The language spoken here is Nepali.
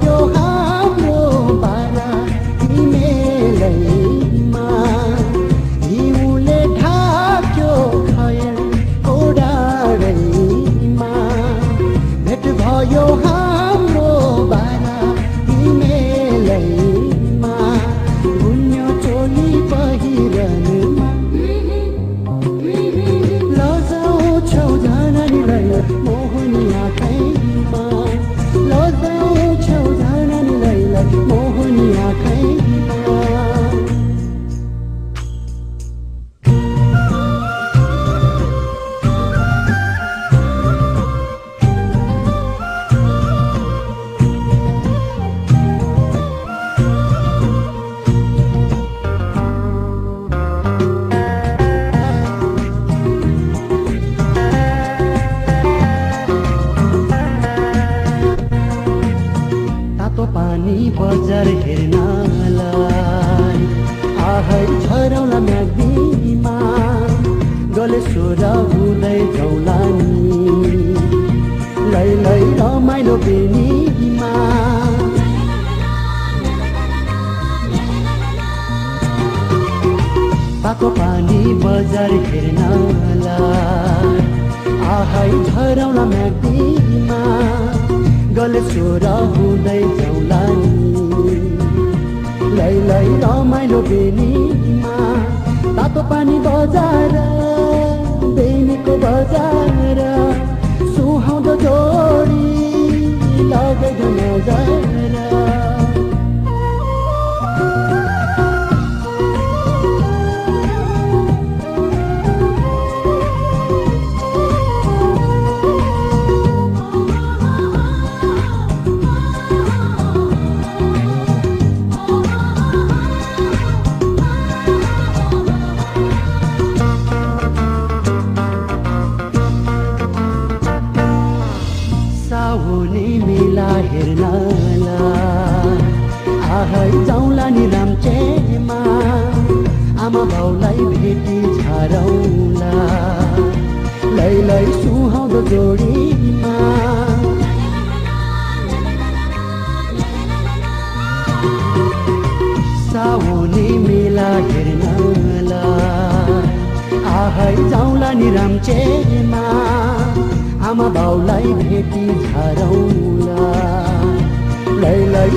भयो हाम्रो बारा तिमीलैमा हिउँले ढाक्यो खयरको डाँडैमा भेट भयो हाम्रो बारा तिमीलैमा गुन्यो चोली पहिरनमा लजाउँछौ झनानीलाई मोहनी आँखैमा लजाउँछौ झनानीलाई मोहनी आँखैमा पानी बजार हेर्नलाई आहै झरौला म्याग्दीमा गले स्वर हुँदै जाउला नि लै लै रमाइलो बेनीमा तातो पानी बजार हेर्नलाई आहै झरौला म्याग्दीमा गले स्वर हुँदै जाउला नि लै लै रमाइलो बेनीमा तातो पानी बजार बेनीको बजार सुहाउँदो जोडी लगैदो नजर साउनी मेला हेर्नलाई आहै जाउला नि राम्चेमा आमा बाउलाई भेटी झारौला लै लै सुहाउँदो जोडीमा साउनी मेला हेर्नलाई आहै जाउला नि राम्चेमा आमा बाउलाई भेटी झारौला लै लै